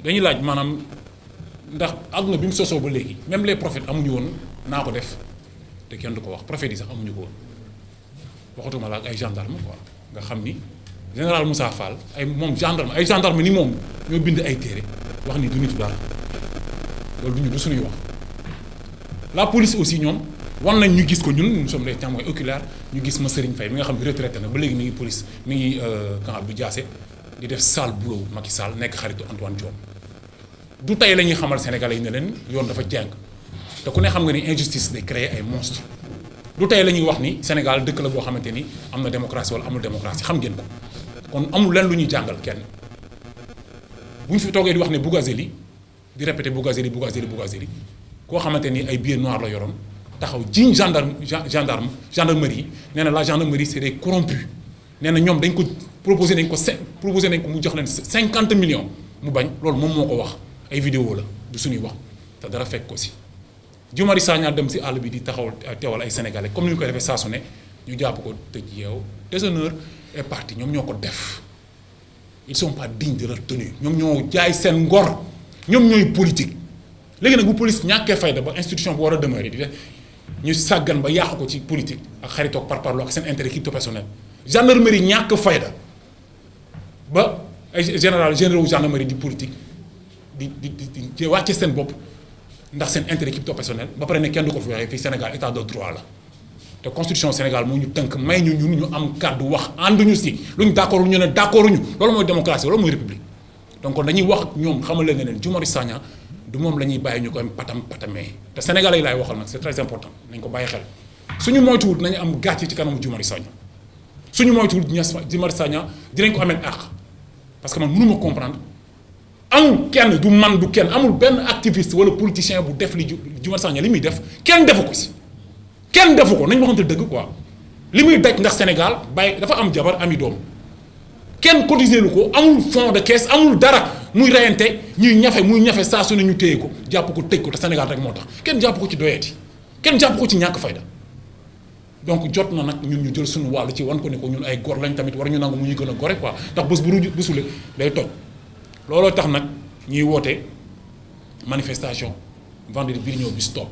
dañuy laaj maanaam ndax àdduna bi mu sosoo ba léegi même les prophètes amuñu woon naa ko def te kenn du ko wax prophètes yi sax amuñu ko woon waxatuma la ak ay gendarme quoi nga xam ni général Moussa Fall ay moom gendarme ay gendarme ni moom ñoo bind ay téere wax ni du nitu dara loolu du suñuy wax. la police aussi ñoom wan nañ ñu gis ko ñun nous sommes les témoins oculaires ñu gis ma Serigne Faye mi nga xam ne retraité na ba léegi mi ngi police mi ngi camp bu Diassé di def sale boulot Macky Sall nekk xaritu Antoine Diome du tey la ñuy xamal Sénégalais yi ne leen yoon dafa jeng te ku ne xam nga ni injustice day créer ay monstres du tey la ñuy wax ni Sénégal dëkk la boo xamante ni am na démocratie wala amul démocratie xam ngeen ko kon amul leen lu ñuy jàngal kenn bu ñu fi toogee di wax ne Bougazelli di répété Bougazelli koo xamante ni ay billets noirs la yoroon taxaw jiiñ gendarmerie yi nee na la gendarmerie c'est des corrompus nee na ñoom dañ ko proposé nañ ko mu jox leen 50 millions mu bañ loolu moom moo ko wax ay vidéo la du suñuy wax te dara fekk ko si. Guy Marius Sagna dem si àll bi di taxaw teewal ay sénégalais comme ni ñu koy defee saa su ne ñu jàpp ko tëj yeew déshonneur est parti ñoom ñoo ko def ils sont pas dignes de leur tenue ñoom ñoo jaay seen ngor ñoom ñooy politique. léegi nag bu police ñàkkee fayda ba institution bu war a demeurer di def ñu sàggan ba yàqu ko ci politique ak xaritoog par parlo ak seen intérêt crypto personnel gendarmerie ñàkk fayda ba ay généraux gendarmerie di politique di wàcce seen bopp ndax seen intérêt crypto personnel ba pare ne kenn du ko fi waxee fii Sénégal état de droit la te constitution Sénégal moo ñu tënk may ñu am kàddu wax ànduñu si lu ñu d'accord ñu ne d'accorduñu loolu mooy démocratie loolu mooy république donc kon dañuy wax ak ñoom xamal leen ne leen Guy Marius Sagna du moom la ñuy bàyyi ñu koy patamee te Sénégalais yi laay waxal nag c'est très important nañ ko bàyyi xel suñu moytuwul nañu am gàcce ci kanamu Guy Marius Sagna suñu moytuwul Guy Marius Sagna dinañ ko amee àq parce que man mënuma comprendre amul kenn du man du kenn amul benn activiste wala politicien bu def li Guy Marius Sagna li muy def kenn defu ko si kenn defu ko nañ waxante dëgg quoi li muy daj ndax Sénégal bàyyi dafa am jabar ami doom kenn cotisé lu ko amul fond de caisse amul dara muy reyante ñuy ñafe saa su ne ñu téye ko jàpp ko tëj ko te Sénégal rek moo tax kenn jàpp ko ci doyeeti kenn jàpp ko ci ñàkk fayda donc jot na nag ñun ñu jël suñu wàll ci wan ko ne ko ñun ay gor lañ tamit war ñu nangu mu ñu gën a gore quoi ndax bés bu busule day toj looloo tax nag ñuy woote manifestation vendredi bii di ñëw bi stop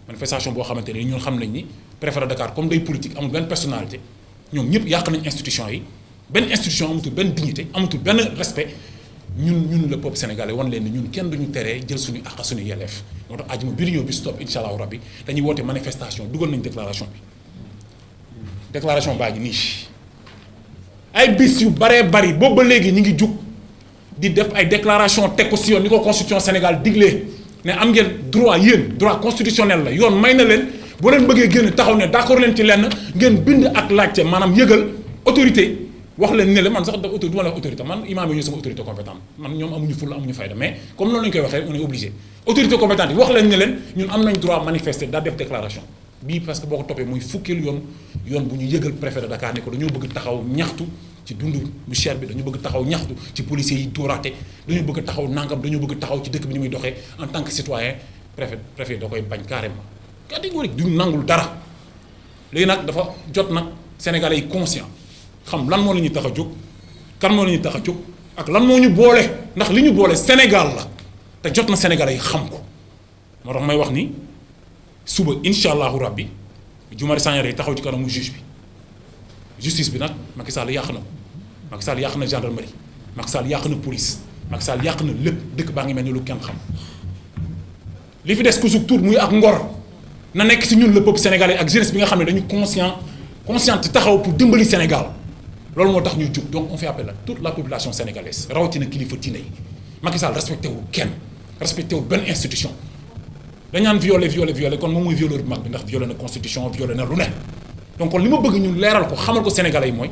manifestation boo xamante ne ñun xam nañ ni préfet de Dakar comme day politique amul benn personnalité ñoom ñëpp yàq nañ institution yi benn institution amatul benn dignité amatul benn respect ñun le peuple sénégalais wan leen ni ñun kenn duñu teree jël suñu àq suñu yelleef moo tax àjjuma biir ñëw bi stop incha allahu rabbi dañuy woote manifestation dugal nañ déclaration bi déclaration baa ngi nii ay bis yu baree bari boobu ba léegi ñu ngi jug di def ay déclaration teg ko si yoon ni ko constitution Sénégal diglee ne am ngeen droit yéen droit constitutionnel la yoon may na leen boo leen bëggee génn taxaw ne d'accord leen ci lenn ngeen bind ak laajte maanaam yëgal autorité wax leen ne la man sax da autorité du ma la autorité man imaam yi ñooy sama autorité compétente man ñoom amuñu fulla amuñu fayda mais comme noonu la ñu koy waxee on est obligé autorité compétente yi wax leen ne leen ñun am nañ droit manifester daa def déclaration bii parce que boo ko toppee muy fukkeelu yoon bu ñu yëgal préfet de Dakar ne ko dañoo bëgg taxaw ñaxtu ci dund bu cher bi dañu bëgg taxaw ñaxtu ci policiers yi dóoraate dañu bëgg taxaw nangam dañu bëgg taxaw ci dëkk bi ni muy doxee en tant que citoyen préfet da koy bañ carrément catégorique duñu nangul dara léegi nag dafa jot nag sénégalais yi conscient xam lan moo la ñuy tax a jóg kan moo la ñuy tax a jóg ak lan moo ñu boole ndax li ñu boole Sénégal la te jot na sénégalais yi xam ko moo tax may wax ni suba incha allahu rabbi Guy Marius Sagna day taxaw ci kanamu juge bi justice bi nag Macky Sall yàq na ko Macky Sall yàq na gendarmerie Macky Sall yàq na police Macky Sall yàq na lépp dëkk baa ngi mel ni lu kenn xam li fi des ku sug tuut muy ak ngor na nekk si ñun le peuple sénégalais ak jeunesse bi nga xam ne dañu consciente taxaw pour dimbali Sénégal loolu moo tax ñuy jóg donc on fait appel à toute la population sénégalaise rawatina kilifa diine yi Macky Sall respecté wul kenn respecté wul benn institution dañ naan violé kon moom mooy violeur bu mag bi ndax violé na constitution violé na lu ne donc kon li ma bëgg ñun leeral ko xamal ko sénégalais yi mooy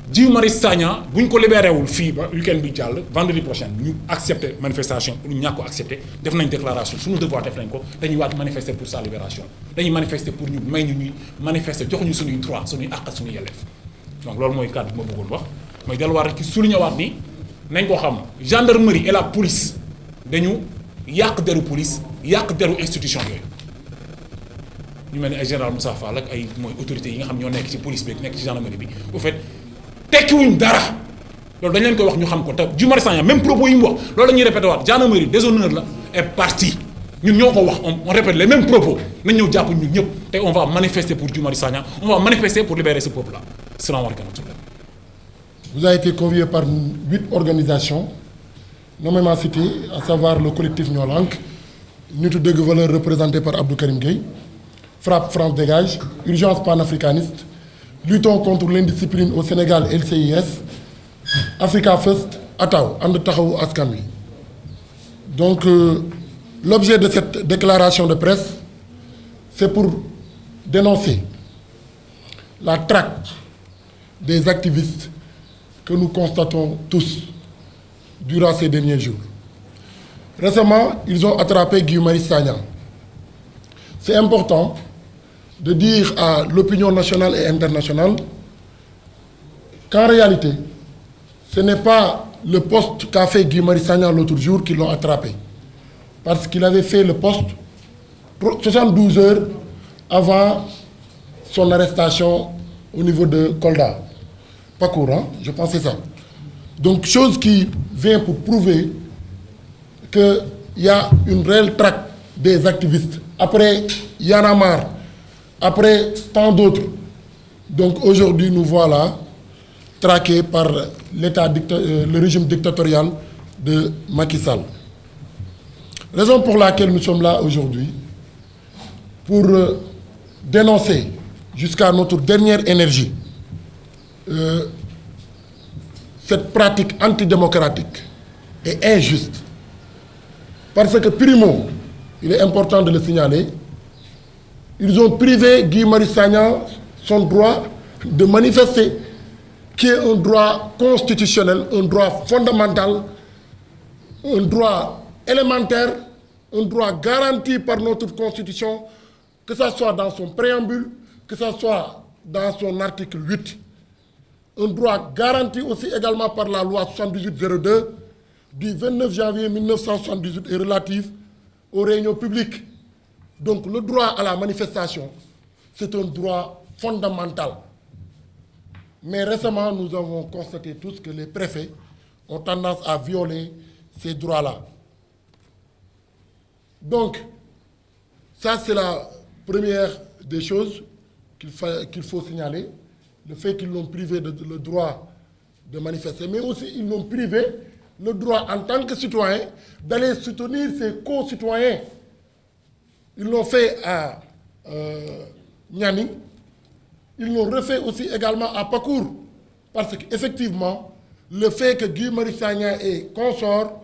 Guy Marius Sagna bu ñu ko libéré wul fii ba week-end bi jàll vendredi prochain ñu accepté manifestation ñu ñàkk ko accepté def nañ déclaration suñu devoir def nañ ko dañuy waat manifester pour sa libération dañuy manifester pour ñu may ñu ñuy manifester jox ñu suñuy droit suñuy àq suñuy yelleef donc loolu mooy kàddu bi ma bëggoon wax mooy delluwaat rek ci souligné waat ni nañ ko xam gendarmerie et la police dañu yàq deru police yàq deru institution yooyu ñu mel ni ay général Moussa Fall ak ay mooy autorités yi nga xam ñoo nekk ci police bi nekk ci gendarmerie bi au fait tekkiwuñ dara loolu dañ leen koy wax ñu xam ko te Guy Marius Sagna même propos yi mu wax loolu la ñuy répété waat gendarmerie déshonneur la est parti ñun ñoo ko wax on répète les mêmes propos nañ ñëw jàpp ñun ñëpp te on va manifester pour Guy Marius Sagna on va manifester pour libérer ce peuple là salaamaaleykum. Vous avez été convié par 8 organisations nommément citées, à savoir le collectif Nyolank, Nitu Deug Valeurs représenté par Abdou Karim Gueye, Frappe France Dégage, Urgence panafricaniste, Luttons contre l'indiscipline au Sénégal LCIS, Africa First, Ataw, And Taxawu Askan Wi. Donc l'objet de cette déclaration de presse, c'est pour dénoncer la traque des activistes que nous constatons tous durant ces derniers jours. Récemment, ils ont attrapé Guy Marius Sagna. C'est important de dire à l'opinion nationale et internationale qu'en réalité, ce n'est pas le poste qu'a fait Guy Marius Sagna l'autre jour qui l'ont attrapé. Parce qu'il avait fait le poste 72 heures avant son arrestation au niveau de Kolda. Pas courant, je pensais ça. Donc, chose qui vient pour prouver qu'il y a une réelle traque des activistes. Après Y'en a marre, après tant d'autres. Donc, aujourd'hui, nous voilà traqués par le régime dictatorial de Macky Sall. Raison pour laquelle nous sommes là aujourd'hui, pour dénoncer jusqu'à notre dernière énergie cette pratique antidémocratique et injuste. Parce que, primo, il est important de le signaler, ils ont privé Guy Marius Sagna son droit de manifester, qui est un droit constitutionnel, un droit fondamental, un droit élémentaire, un droit garanti par notre Constitution, que ce soit dans son préambule, que ce soit dans son article 8. Un droit garanti aussi également par la loi 7802 du 29 janvier 1978 et relative aux réunions publiques. Donc le droit à la manifestation, c'est un droit fondamental. Mais récemment, nous avons constaté tous que les préfets ont tendance à violer ces droits-là. Donc, ça c'est la première des choses qu'il faut signaler. Le fait qu'ils l'ont privé de le droit de manifester, mais aussi ils l'ont privé le droit en tant que citoyen d'aller soutenir ses co-citoyens. Ils l'ont fait à Niani, ils l'ont refait aussi également à Pakour. Parce qu'effectivement, le fait que Guy Marius Sagna et consorts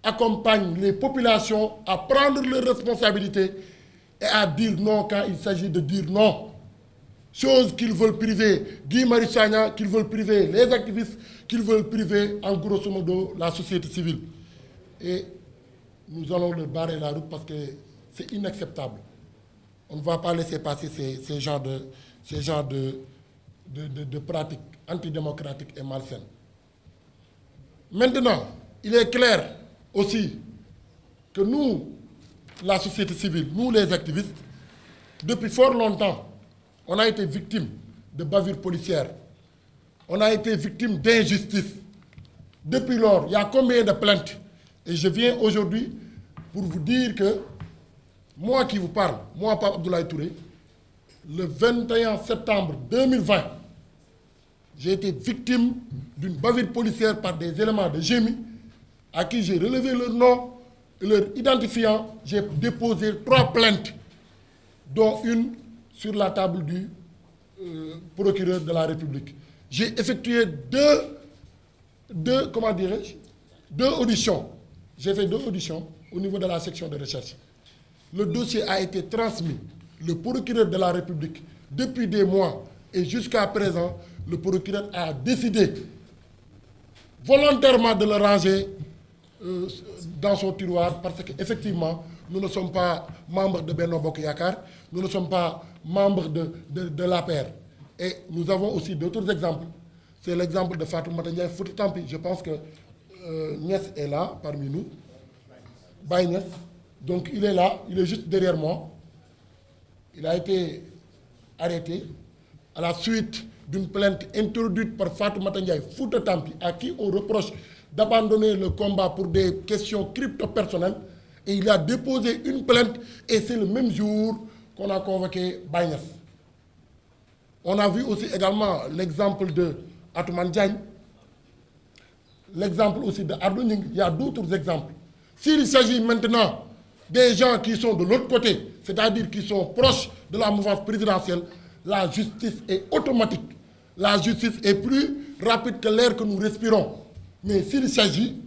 accompagnent les populations à prendre leurs responsabilités et à dire non quand il s'agit de dire non. Chose qu'ils veulent priver Guy Marius Sagna, qu'ils veulent priver les activistes, qu'ils veulent priver en grosso modo la société civile. Et nous allons leur barrer la route parce que c'est inacceptable. On ne va pas laisser passer ces genres de pratiques antidémocratiques et malsaines. Maintenant, il est clair aussi que nous, la société civile, nous les activistes, depuis fort longtemps, on a été victime de bavures policières. On a été victime d'injustice. Depuis lors, il y a combien de plaintes? Et je viens aujourd'hui pour vous dire que moi qui vous parle, moi, Pape Abdoulaye Touré, le 21 septembre 2020, j'ai été victime d'une bavure policière par des éléments de GMI à qui j'ai relevé leur nom et leur identifiant. J'ai déposé 3 plaintes, dont une sur la table du procureur de la République. J'ai effectué deux auditions. J'ai fait 2 auditions au niveau de la section de recherche. Le dossier a été transmis. Le procureur de la République, depuis des mois et jusqu'à présent, le procureur a décidé volontairement de le ranger dans son tiroir parce qu'effectivement, nous ne sommes pas membres de Benno Bokk Yakaar, nous ne sommes pas membres de l'APR. Et nous avons aussi d'autres exemples. C'est l'exemple de Fatoumata Ndiaye Fouta Tampi. Je pense que Niass est là parmi nous. Baye Niass. Donc il est là, il est juste derrière moi. Il a été arrêté à la suite d'une plainte introduite par Fatoumata Ndiaye Fouta Tampi, à qui on reproche d'abandonner le combat pour des questions crypto-personnelles. Et il a déposé une plainte et c'est le même jour qu'on a convoqué Baïnas. On a vu aussi également l'exemple de Atoumane Diagne, l'exemple aussi de Abdou Ning. Il y a d'autres exemples. S'il s'agit maintenant des gens qui sont de l'autre côté, c'est-à-dire qui sont proches de la mouvance présidentielle, la justice est automatique. La justice est plus rapide que l'air que nous respirons. Mais s'il s'agit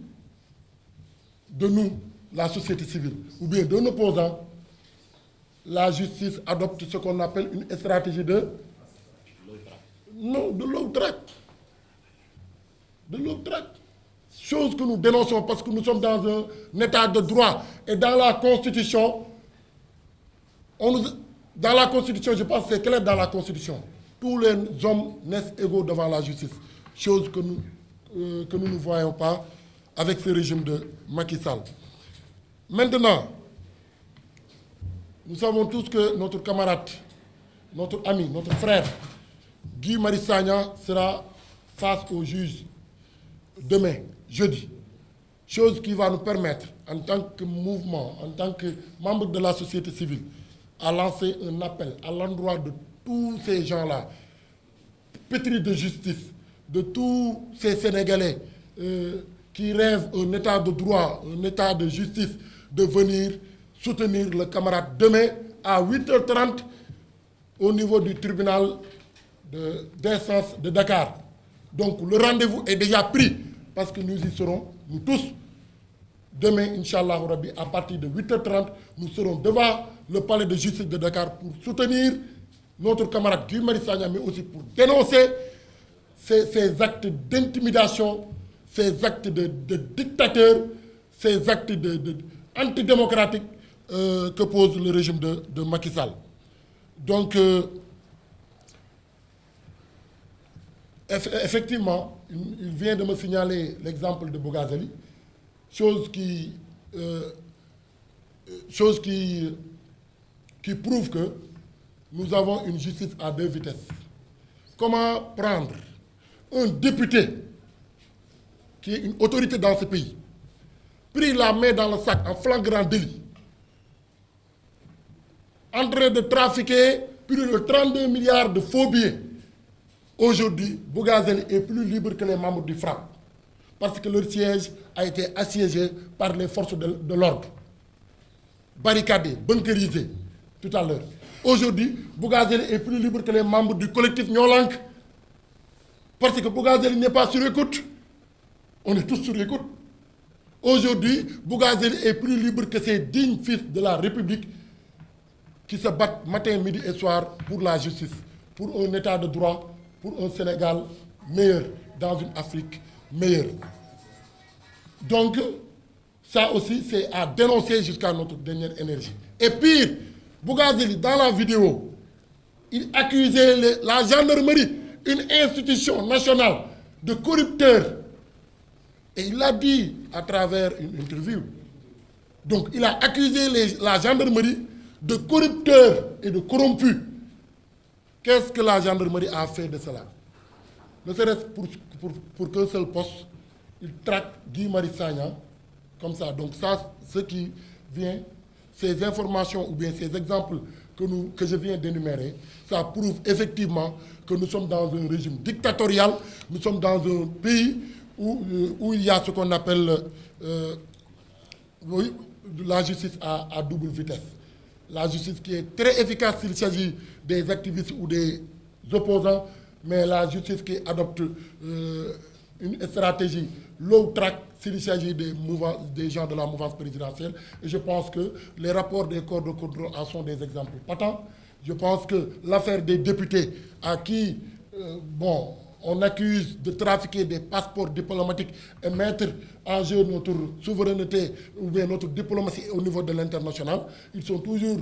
de nous, la société civile, ou bien d'un opposant, la justice adopte ce qu'on appelle une stratégie de... Non, de low track. De low track. Chose que nous dénonçons parce que nous sommes dans un état de droit. Et dans la Constitution, dans la Constitution, je pense que c'est clair dans la Constitution. Tous les hommes naissent égaux devant la justice. Chose que nous ne voyons pas avec ce régime de Macky Sall. Maintenant, nous savons tous que notre camarade, notre ami, notre frère, Guy Marius Sagna sera face au juge demain, jeudi. Chose qui va nous permettre, en tant que mouvement, en tant que membre de la société civile, à lancer un appel à l'endroit de tous ces gens-là, pétris de justice, de tous ces Sénégalais qui rêvent un état de droit, un état de justice, de venir soutenir le camarade demain à 8h30 au niveau du tribunal d'instance de Dakar. Donc le rendez-vous est déjà pris parce que nous y serons, nous tous. Demain, Inch'Allah Rabbi, à partir de 8h30, nous serons devant le palais de justice de Dakar pour soutenir notre camarade Guy Marius Sagna, mais aussi pour dénoncer ces actes d'intimidation, ces actes de dictateur, ces actes antidémocratiques que pose le régime de Macky Sall. Donc, effectivement, il vient de me signaler l'exemple de Bougazelli, chose qui prouve que nous avons une justice à deux vitesses. Comment prendre un député qui est une autorité dans ce pays, pris la main dans le sac en flagrant délit, en train de trafiquer plus de 32 milliards de faux billets. Aujourd'hui, Bougazelli est plus libre que les membres du FRAPP parce que leur siège a été assiégé par les forces de l'ordre, barricadé, bunkerisé tout à l'heure. Aujourd'hui, Bougazelli est plus libre que les membres du collectif Nyolank parce que Bougazelli n'est pas sur écoute. On est tous sur écoute. Aujourd'hui, Bougazelli est plus libre que ces dignes fils de la République qui se battent matin, midi et soir pour la justice, pour un état de droit, pour un Sénégal meilleur, dans une Afrique meilleure. Donc, ça aussi, c'est à dénoncer jusqu'à notre dernière énergie. Et pire, Bougazelli, dans la vidéo, il accusait la gendarmerie, une institution nationale, de corrupteur. Et il l'a dit à travers une interview. Donc, il a accusé la gendarmerie de corrupteurs et de corrompus. Qu'est-ce que la gendarmerie a fait de cela? Ne serait-ce pour qu'un seul poste, il traque Guy Marius Sagna comme ça. Donc ça, ce qui vient, ces informations ou bien ces exemples que je viens d'énumérer, ça prouve effectivement que nous sommes dans un régime dictatorial, nous sommes dans un pays où il y a ce qu'on appelle la justice à double vitesse. La justice qui est très efficace s'il s'agit des activistes ou des opposants, mais la justice qui adopte une stratégie low track s'il s'agit des gens de la mouvance présidentielle. Et je pense que les rapports des corps de contrôle en sont des exemples patents. Je pense que l'affaire des députés à qui, on accuse de trafiquer des passeports diplomatiques et mettre en jeu notre souveraineté ou bien notre diplomatie au niveau de l'international, ils vont toujours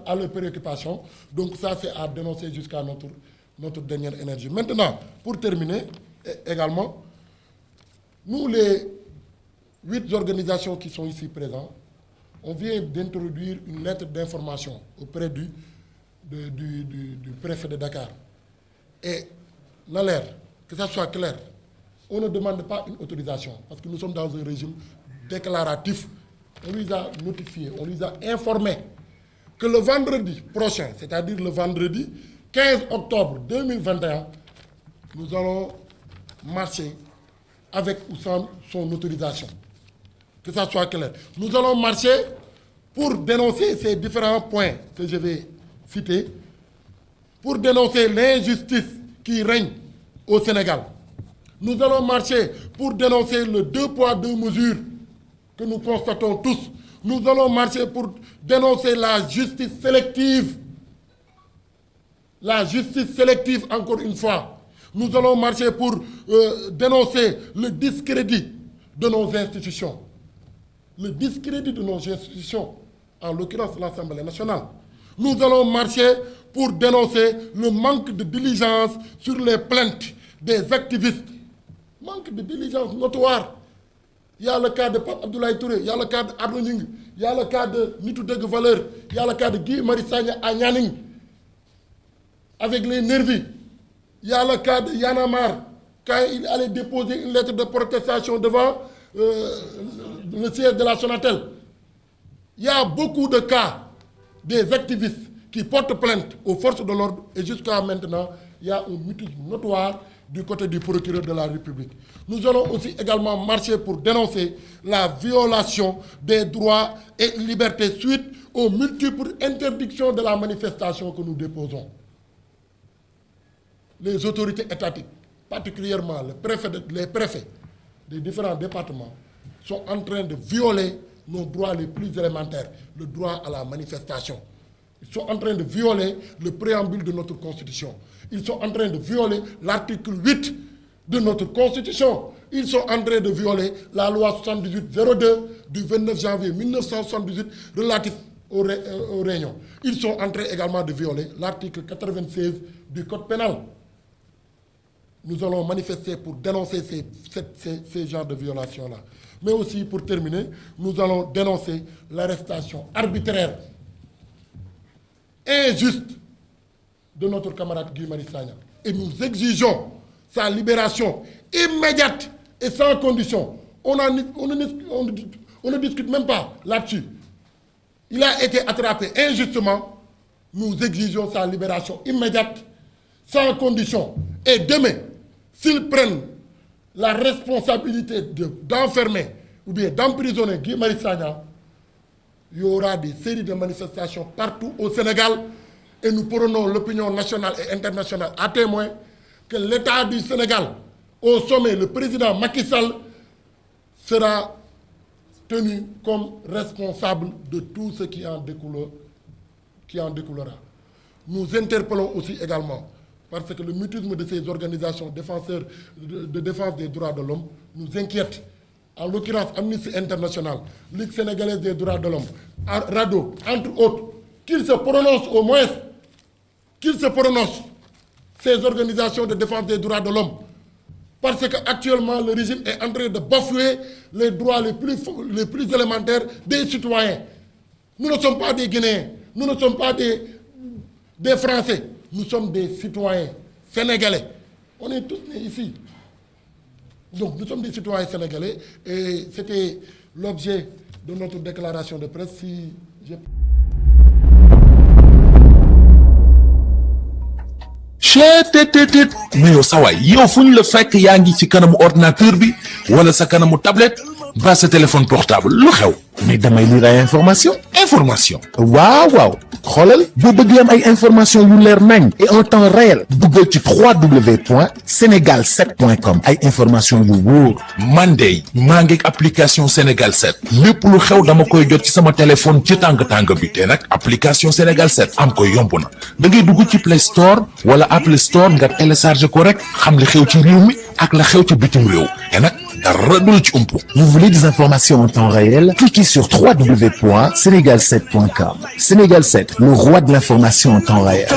à leur préoccupation. Donc ça, c'est à dénoncer jusqu'à notre dernière énergie. Maintenant, pour terminer, également, nous, les 8 organisations qui sont ici présentes, on vient d'introduire une lettre d'information auprès du préfet de Dakar. Et Naler, que ça soit clair, on ne demande pas une autorisation parce que nous sommes dans un régime déclaratif. On lui a notifié, on lui a informé que le vendredi prochain, c'est-à-dire le vendredi 15 octobre 2021, nous allons marcher avec ou sans son autorisation. Que ça soit clair. Nous allons marcher pour dénoncer ces différents points que je vais citer, pour dénoncer l'injustice qui règne au Sénégal. Nous allons marcher pour dénoncer le 2 poids 2 mesures que nous constatons tous. Nous allons marcher pour dénoncer la justice sélective. La justice sélective, encore une fois. Nous allons marcher pour dénoncer le discrédit de nos institutions. Le discrédit de nos institutions, en l'occurrence l'Assemblée nationale. Nous allons marcher pour dénoncer le manque de diligence sur les plaintes des activistes. Manque de diligence notoire. Il y a le cas de Pape Abdoulaye Touré, il y a le cas d'Arnaud Gningue, il y a le cas de Nitu Deug Valeur, il y a le cas de Guy Marius Sagna à Nianing, avec les nervis. Il y a le cas de Y'en a marre, quand il allait déposer une lettre de protestation devant le siège de la Sonatel. Il y a beaucoup de cas des activistes qui portent plainte aux forces de l'ordre et jusqu'à maintenant, il y a un mutisme notoire du côté du procureur de la République. Nous allons aussi également marcher pour dénoncer la violation des droits et libertés suite aux multiples interdictions de la manifestation que nous déposons. Les autorités étatiques, particulièrement les préfets des différents départements, sont en train de violer nos droits les plus élémentaires, le droit à la manifestation. Ils sont en train de violer le préambule de notre Constitution. Ils sont en train de violer l'article 8 de notre Constitution. Ils sont en train de violer la loi 78-02 du 29 janvier 1978 relative aux réunions. Ils sont en train également de violer l'article 96 du Code pénal. Nous allons manifester pour dénoncer ces genres de violations-là. Mais aussi, pour terminer, nous allons dénoncer l'arrestation arbitraire, injuste de notre camarade Guy Marius Sagna. Et nous exigeons sa libération immédiate et sans condition. On ne discute même pas là-dessus. Il a été attrapé injustement. Nous exigeons sa libération immédiate, sans condition. Et demain, s'ils prennent la responsabilité d'enfermer ou bien d'emprisonner Guy Marius Sagna, il y aura des séries de manifestations partout au Sénégal et nous prenons l'opinion nationale et internationale à témoin que l'État du Sénégal, au sommet, le président Macky Sall, sera tenu comme responsable de tout ce qui en découlera. Nous interpellons aussi également, parce que le mutisme de ces organisations défenseurs de défense des droits de l'homme nous inquiète. En l'occurrence, Amnesty International, Ligue sénégalaise des droits de l'homme, RADDHO, entre autres, qu'ils se prononcent au moins, qu'ils se prononcent, ces organisations de défense des droits de l'homme. Parce qu'actuellement, le régime est en train de bafouer les droits les plus élémentaires des citoyens. Nous ne sommes pas des Guinéens, nous ne sommes pas des Français, nous sommes des citoyens sénégalais. On est tous nés ici. Donc nous sommes des citoyens sénégalais et c'était l'objet de notre déclaration de presse. Si j'ai... mais yow sa waay yow fu ñu la fekk yaa ngi ci kanamu ordinateur bi wala sa kanamu tablette ba sa téléphone portable lu xew mais damay lire ay information waaw xoolal boo bëgg am ay information yu leer nañ et en temps réel duggal ci www.senegal7.com ay information yu wóor man de maa ngi application Sénégal 7 lépp lu xew dama koy jot ci sama téléphone ci tàng bi te nag application Sénégal 7 am ko yomb na da ngay dugg ci Play Store wala Apple Store nga télécharge ko rek xam li xew ci réew mi ak la xew ci bitim réew te nag dara du la ci umpu. Vous voulez des informations en temps réel? Cliquez sur www.senegal7.com. Sénégal 7, le roi de l'information en temps réel.